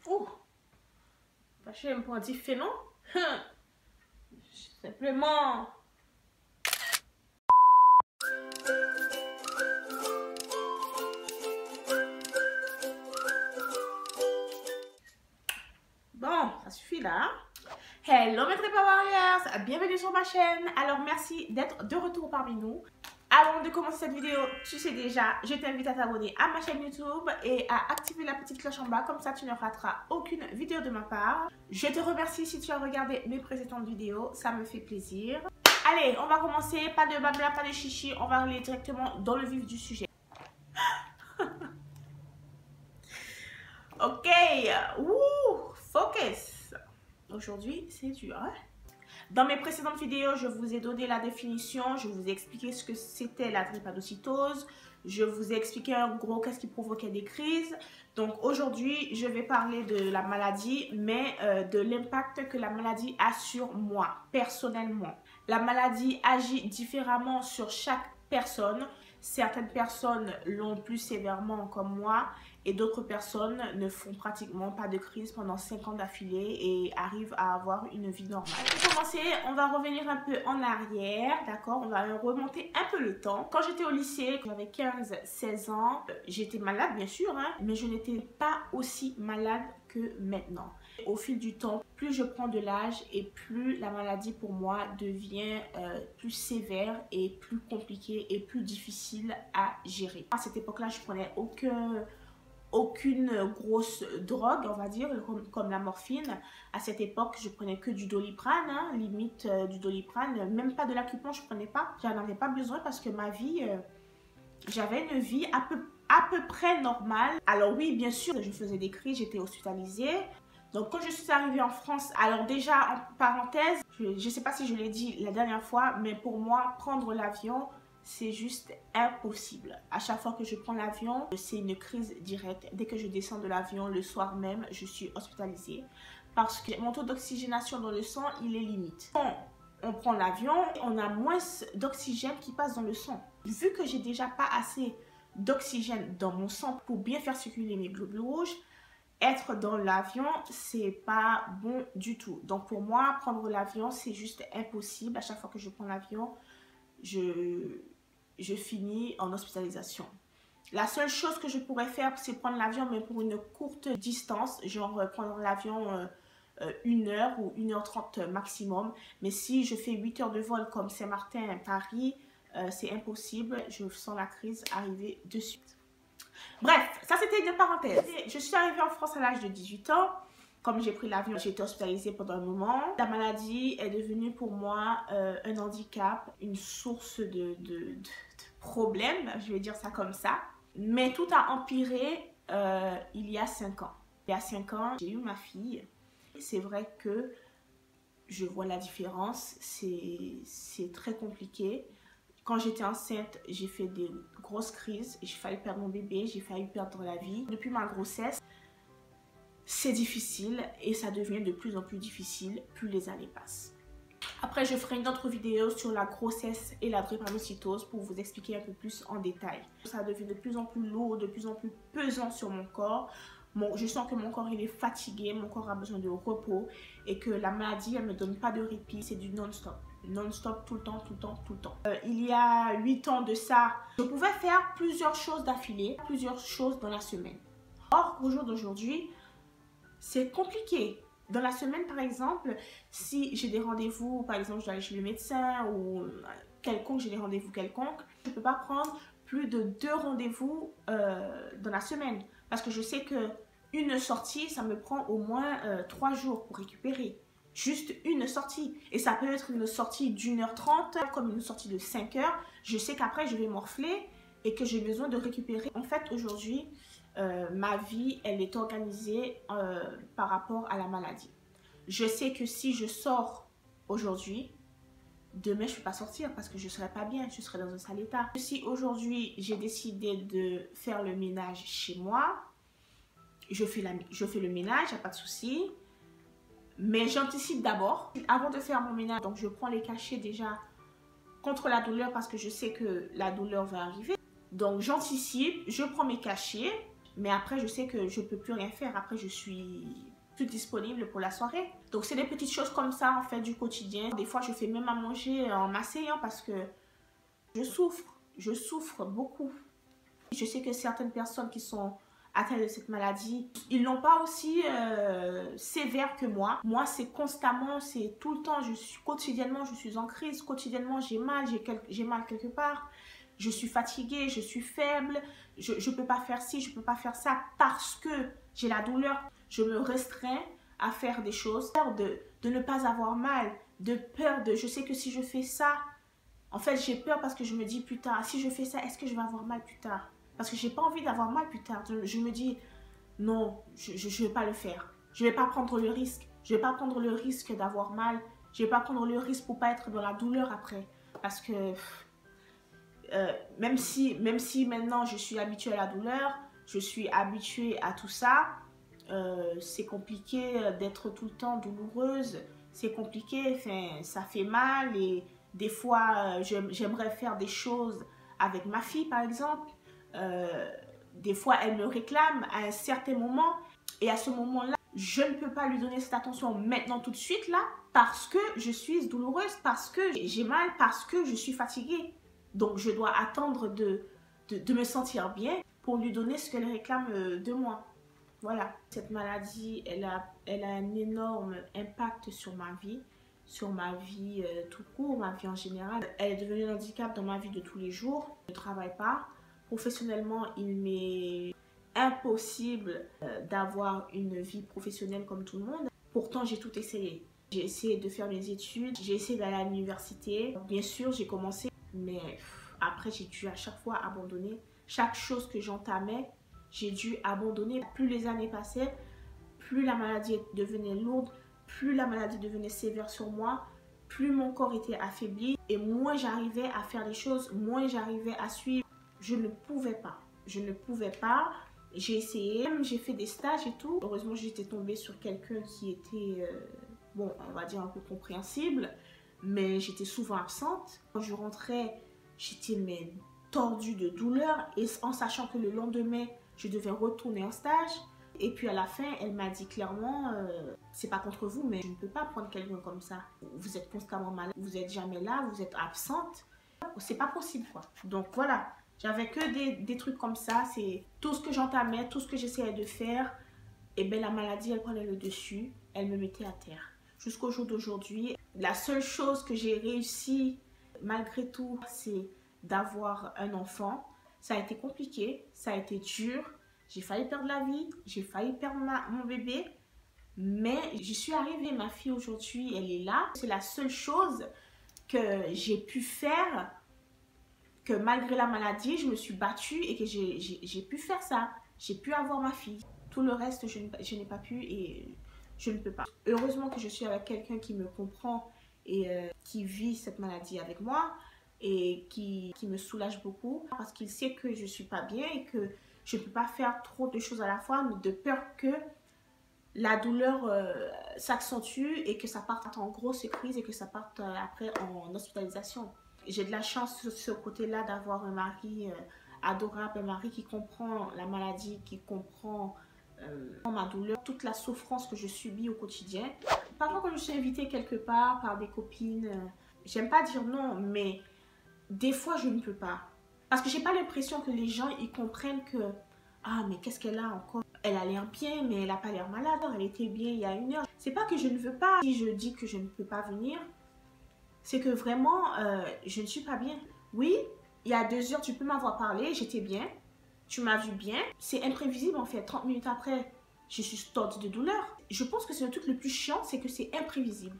Ouh, fâché me pour dire fait non. Simplement. Bon, ça suffit là. Hello mes Trippa Warriors, bienvenue sur ma chaîne. Alors merci d'être de retour parmi nous. Avant de commencer cette vidéo, tu sais déjà, je t'invite à t'abonner à ma chaîne YouTube et à activer la petite cloche en bas, comme ça tu ne rateras aucune vidéo de ma part. Je te remercie si tu as regardé mes précédentes vidéos, ça me fait plaisir. Allez, on va commencer, pas de blabla, pas de chichi, on va aller directement dans le vif du sujet. Ok, ouh, focus. Aujourd'hui, c'est dur, hein? Dans mes précédentes vidéos, je vous ai donné la définition, je vous ai expliqué ce que c'était la drépanocytose, je vous ai expliqué en gros qu'est-ce qui provoquait des crises. Donc aujourd'hui, je vais parler de la maladie, mais de l'impact que la maladie a sur moi, personnellement. La maladie agit différemment sur chaque personne. Certaines personnes l'ont plus sévèrement comme moi et d'autres personnes ne font pratiquement pas de crise pendant 5 ans d'affilée et arrivent à avoir une vie normale. Pour commencer, on va revenir un peu en arrière, d'accord? On va remonter un peu le temps. Quand j'étais au lycée, j'avais 15-16 ans, j'étais malade bien sûr, hein, mais je n'étais pas aussi malade que maintenant. Au fil du temps, plus je prends de l'âge et plus la maladie pour moi devient plus sévère et plus compliquée et plus difficile à gérer. À cette époque-là, je prenais aucune grosse drogue, on va dire, comme la morphine. À cette époque, je prenais que du Doliprane, hein, limite du Doliprane, même pas de l'Accutane, je prenais pas. J'en avais pas besoin parce que ma vie, j'avais une vie à peu près normale. Alors oui, bien sûr, je faisais des crises, j'étais hospitalisée. Donc quand je suis arrivée en France, alors déjà en parenthèse, je ne sais pas si je l'ai dit la dernière fois, mais pour moi, prendre l'avion, c'est juste impossible. À chaque fois que je prends l'avion, c'est une crise directe. Dès que je descends de l'avion, le soir même, je suis hospitalisée. Parce que mon taux d'oxygénation dans le sang, il est limite. Quand on prend l'avion, on a moins d'oxygène qui passe dans le sang. Vu que j'ai déjà pas assez d'oxygène dans mon sang pour bien faire circuler mes globules rouges, être dans l'avion, c'est pas bon du tout. Donc pour moi, prendre l'avion, c'est juste impossible. À chaque fois que je prends l'avion, je finis en hospitalisation. La seule chose que je pourrais faire, c'est prendre l'avion, mais pour une courte distance, genre prendre l'avion 1 heure ou 1h30 maximum. Mais si je fais 8 heures de vol comme Saint-Martin, Paris, c'est impossible. Je sens la crise arriver de suite. Bref, ça c'était une parenthèse. Je suis arrivée en France à l'âge de 18 ans. Comme j'ai pris l'avion, j'ai été hospitalisée pendant un moment. La maladie est devenue pour moi un handicap, une source de problèmes, je vais dire ça comme ça. Mais tout a empiré il y a 5 ans. Il y a 5 ans, j'ai eu ma fille. C'est vrai que je vois la différence, c'est très compliqué. Quand j'étais enceinte, j'ai fait des grosses crises. J'ai failli perdre mon bébé, j'ai failli perdre la vie. Depuis ma grossesse, c'est difficile et ça devient de plus en plus difficile plus les années passent. Après, je ferai une autre vidéo sur la grossesse et la drépanocytose pour vous expliquer un peu plus en détail. Ça devient de plus en plus lourd, de plus en plus pesant sur mon corps. Bon, je sens que mon corps il est fatigué, mon corps a besoin de repos et que la maladie, elle ne me donne pas de répit, c'est du non-stop. Non-stop, tout le temps, tout le temps, tout le temps. Il y a 8 ans de ça, je pouvais faire plusieurs choses d'affilée, plusieurs choses dans la semaine. Or, au jour d'aujourd'hui, c'est compliqué. Dans la semaine, par exemple, si j'ai des rendez-vous, par exemple, je dois aller chez le médecin ou quelconque, j'ai des rendez-vous quelconques, je ne peux pas prendre plus de 2 rendez-vous dans la semaine. Parce que je sais qu'une sortie, ça me prend au moins 3 jours pour récupérer. Juste une sortie. Et ça peut être une sortie d'1h30, comme une sortie de 5 heures. Je sais qu'après, je vais morfler et que j'ai besoin de récupérer. En fait, aujourd'hui, ma vie, elle est organisée par rapport à la maladie. Je sais que si je sors aujourd'hui, demain, je ne peux pas sortir parce que je ne serai pas bien, je serai dans un sale état. Si aujourd'hui, j'ai décidé de faire le ménage chez moi, je fais le ménage, il n'y a pas de souci. Mais j'anticipe d'abord, avant de faire mon ménage, donc je prends les cachets déjà contre la douleur parce que je sais que la douleur va arriver. Donc j'anticipe, je prends mes cachets, Mais après, je sais que je ne peux plus rien faire. Après, je suis plus disponible pour la soirée. Donc, c'est des petites choses comme ça, en fait, du quotidien. Des fois, je fais même à manger en m'asseyant parce que je souffre. Je souffre beaucoup. Je sais que certaines personnes qui sont atteintes de cette maladie, ils l'ont pas aussi sévère que moi. Moi, c'est constamment, c'est tout le temps. Quotidiennement, je suis en crise. Quotidiennement, j'ai mal. J'ai mal quelque part. Je suis fatiguée, je suis faible, je ne peux pas faire ci, je ne peux pas faire ça parce que j'ai la douleur. Je me restreins à faire des choses, de ne pas avoir mal, de peur de, je sais que si je fais ça, en fait j'ai peur parce que je me dis plus tard, si je fais ça, est-ce que je vais avoir mal plus tard? Parce que j'ai pas envie d'avoir mal plus tard. Je me dis, non, je ne vais pas le faire. Je ne vais pas prendre le risque. Je ne vais pas prendre le risque d'avoir mal. Je ne vais pas prendre le risque pour ne pas être dans la douleur après. Parce que... même si maintenant je suis habituée à la douleur, je suis habituée à tout ça, c'est compliqué d'être tout le temps douloureuse, c'est compliqué, enfin, ça fait mal et des fois j'aimerais faire des choses avec ma fille par exemple, des fois elle me réclame à un certain moment et à ce moment-là, je ne peux pas lui donner cette attention maintenant tout de suite là parce que je suis douloureuse, parce que j'ai mal, parce que je suis fatiguée. Donc, je dois attendre de me sentir bien pour lui donner ce qu'elle réclame de moi. Voilà. Cette maladie, elle a un énorme impact sur ma vie tout court, ma vie en général. Elle est devenue un handicap dans ma vie de tous les jours. Je ne travaille pas. Professionnellement, il m'est impossible d'avoir une vie professionnelle comme tout le monde. Pourtant, j'ai tout essayé. J'ai essayé de faire mes études, j'ai essayé d'aller à l'université. Bien sûr, j'ai commencé. Mais après, j'ai dû à chaque fois abandonner. Chaque chose que j'entamais, j'ai dû abandonner. Plus les années passaient, plus la maladie devenait lourde, plus la maladie devenait sévère sur moi, plus mon corps était affaibli et moins j'arrivais à faire les choses, moins j'arrivais à suivre. Je ne pouvais pas. Je ne pouvais pas. J'ai essayé, j'ai fait des stages et tout. Heureusement, j'étais tombée sur quelqu'un qui était, bon, on va dire un peu compréhensible. Mais j'étais souvent absente. Quand je rentrais, j'étais tordue de douleur et en sachant que le lendemain, je devais retourner en stage. Et puis à la fin, elle m'a dit clairement, c'est pas contre vous, mais je ne peux pas prendre quelqu'un comme ça. Vous êtes constamment malade, vous êtes jamais là, vous êtes absente. C'est pas possible quoi. Donc voilà, j'avais que des trucs comme ça. C'est tout ce que j'entamais, tout ce que j'essayais de faire. Et bien la maladie, elle prenait le dessus, elle me mettait à terre. Jusqu'au jour d'aujourd'hui, la seule chose que j'ai réussi malgré tout, c'est d'avoir un enfant. Ça a été compliqué, ça a été dur. J'ai failli perdre la vie, j'ai failli perdre mon bébé. Mais j'y suis arrivée, ma fille aujourd'hui, elle est là. C'est la seule chose que j'ai pu faire, que malgré la maladie, je me suis battue et que j'ai pu faire ça. J'ai pu avoir ma fille. Tout le reste, je n'ai pas pu et je ne peux pas. Heureusement que je suis avec quelqu'un qui me comprend et qui vit cette maladie avec moi et qui me soulage beaucoup parce qu'il sait que je ne suis pas bien et que je ne peux pas faire trop de choses à la fois, mais de peur que la douleur s'accentue et que ça parte en grosse crise et que ça parte après en hospitalisation. J'ai de la chance sur ce côté-là d'avoir un mari adorable, un mari qui comprend la maladie, qui comprend ma douleur, toute la souffrance que je subis au quotidien. Parfois quand je suis invitée quelque part par des copines, j'aime pas dire non, mais des fois je ne peux pas. Parce que j'ai pas l'impression que les gens ils comprennent que ah mais qu'est-ce qu'elle a encore? Elle a l'air bien mais elle a pas l'air malade, elle était bien il y a 1 heure. C'est pas que je ne veux pas, si je dis que je ne peux pas venir, c'est que vraiment je ne suis pas bien. Oui, il y a 2 heures tu peux m'avoir parlé, j'étais bien. Tu m'as vu bien, c'est imprévisible en fait. 30 minutes après, je suis tordue de douleur. Je pense que c'est le truc le plus chiant, c'est que c'est imprévisible.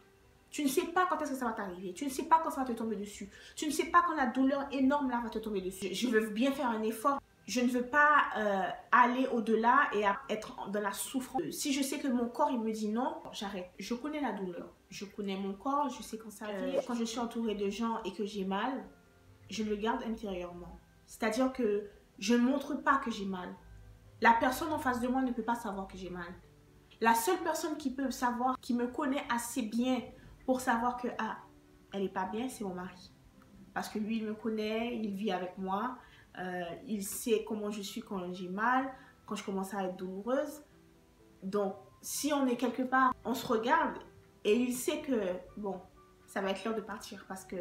Tu ne sais pas quand est-ce que ça va t'arriver. Tu ne sais pas quand ça va te tomber dessus. Tu ne sais pas quand la douleur énorme là va te tomber dessus. Je veux bien faire un effort. Je ne veux pas aller au-delà et être dans la souffrance. Si je sais que mon corps il me dit non, j'arrête. Je connais la douleur. Je connais mon corps, je sais quand ça arrive. Quand je suis entourée de gens et que j'ai mal, je le garde intérieurement. C'est-à-dire que je ne montre pas que j'ai mal. La personne en face de moi ne peut pas savoir que j'ai mal. La seule personne qui peut savoir, qui me connaît assez bien pour savoir que ah, elle n'est pas bien, c'est mon mari. Parce que lui, il me connaît, il vit avec moi, il sait comment je suis quand j'ai mal, quand je commence à être douloureuse. Donc, si on est quelque part, on se regarde et il sait que, bon, ça va être l'heure de partir parce que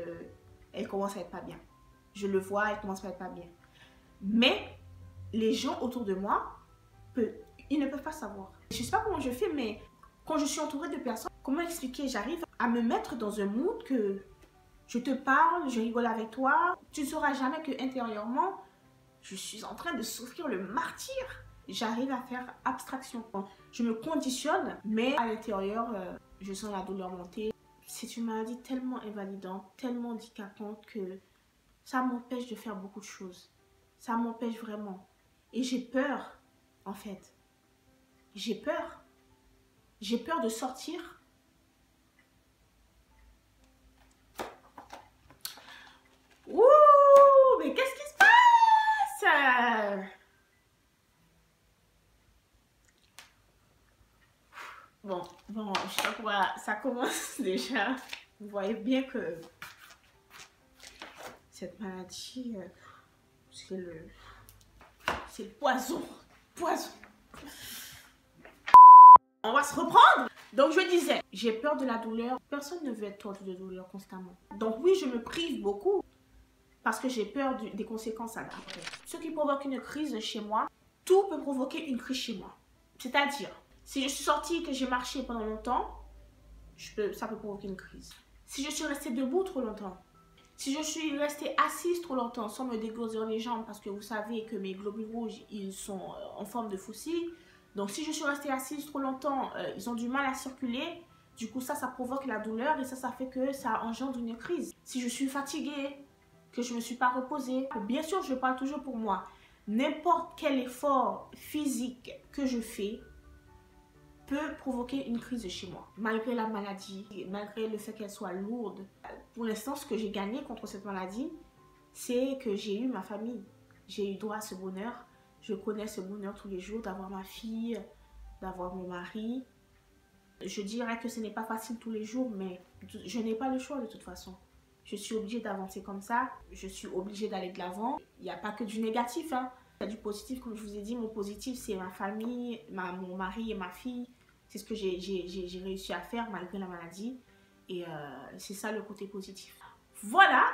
elle commence à être pas bien. Je le vois, elle commence à être pas bien. Mais les gens autour de moi, ils ne peuvent pas savoir. Je ne sais pas comment je fais, mais quand je suis entourée de personnes, comment expliquer? J'arrive à me mettre dans un mood que je te parle, je rigole avec toi. Tu ne sauras jamais que intérieurement, je suis en train de souffrir le martyre. J'arrive à faire abstraction. Je me conditionne, mais à l'intérieur, je sens la douleur monter. C'est une maladie tellement invalidante, tellement handicapante que ça m'empêche de faire beaucoup de choses. Ça m'empêche vraiment. Et j'ai peur, en fait. J'ai peur. J'ai peur de sortir. Ouh, mais qu'est-ce qui se passe? Bon, je sais pas pourquoi ça commence déjà. Vous voyez bien que cette maladie, c'est le poison. Poison. On va se reprendre. Donc je disais, j'ai peur de la douleur. Personne ne veut être tordu de douleur constamment. Donc oui, je me prive beaucoup parce que j'ai peur des conséquences après. Ce qui provoque une crise chez moi, tout peut provoquer une crise chez moi. C'est-à-dire, si je suis sortie et que j'ai marché pendant longtemps, ça peut provoquer une crise. Si je suis restée debout trop longtemps, si je suis restée assise trop longtemps sans me dégourdir les jambes parce que vous savez que mes globules rouges, ils sont en forme de faucille. Donc si je suis restée assise trop longtemps, ils ont du mal à circuler. Du coup, ça provoque la douleur et ça fait que ça engendre une crise. Si je suis fatiguée, que je ne me suis pas reposée, bien sûr, je parle toujours pour moi. N'importe quel effort physique que je fais peut provoquer une crise chez moi. Malgré la maladie, malgré le fait qu'elle soit lourde. Pour l'instant, ce que j'ai gagné contre cette maladie, c'est que j'ai eu ma famille. J'ai eu droit à ce bonheur. Je connais ce bonheur tous les jours, d'avoir ma fille, d'avoir mon mari. Je dirais que ce n'est pas facile tous les jours, mais je n'ai pas le choix de toute façon. Je suis obligée d'avancer comme ça. Je suis obligée d'aller de l'avant. Il n'y a pas que du négatif, hein. Il y a du positif, comme je vous ai dit. Mon positif, c'est ma famille, mon mari et ma fille. C'est ce que j'ai réussi à faire malgré la maladie. Et c'est ça le côté positif. Voilà,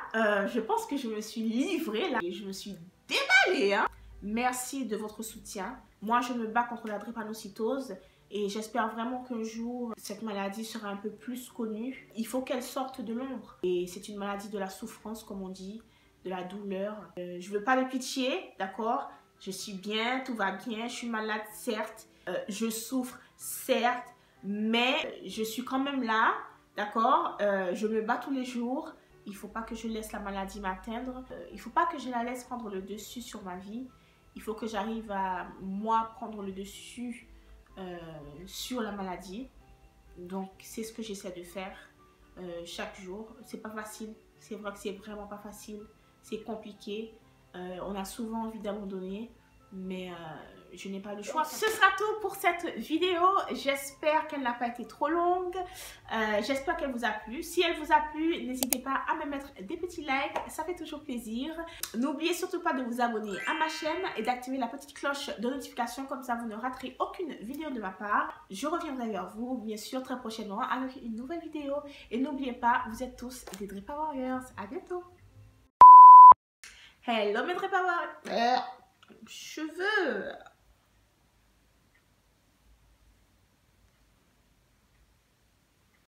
je pense que je me suis livrée là. Et je me suis déballée, hein. Merci de votre soutien. Moi, je me bats contre la drépanocytose. Et j'espère vraiment qu'un jour, cette maladie sera un peu plus connue. Il faut qu'elle sorte de l'ombre. Et c'est une maladie de la souffrance, comme on dit, de la douleur. Je ne veux pas le pitcher, d'accord? Je suis bien, tout va bien. Je suis malade, certes. Je souffre, certes. Mais je suis quand même là, d'accord? Je me bats tous les jours. Il ne faut pas que je laisse la maladie m'atteindre. Il ne faut pas que je la laisse prendre le dessus sur ma vie. Il faut que j'arrive à, moi, prendre le dessus sur la maladie. Donc c'est ce que j'essaie de faire chaque jour. C'est pas facile, c'est vrai que c'est vraiment pas facile, c'est compliqué, on a souvent envie d'abandonner, mais je n'ai pas le choix. Ce sera tout pour cette vidéo. J'espère qu'elle n'a pas été trop longue. J'espère qu'elle vous a plu. Si elle vous a plu, n'hésitez pas à me mettre des petits likes. Ça fait toujours plaisir. N'oubliez surtout pas de vous abonner à ma chaîne et d'activer la petite cloche de notification. Comme ça, vous ne raterez aucune vidéo de ma part. Je reviendrai vers vous, bien sûr, très prochainement avec une nouvelle vidéo. Et n'oubliez pas, vous êtes tous des Drépa Warriors. À bientôt. Hello mes Drépa Warriors. Cheveux.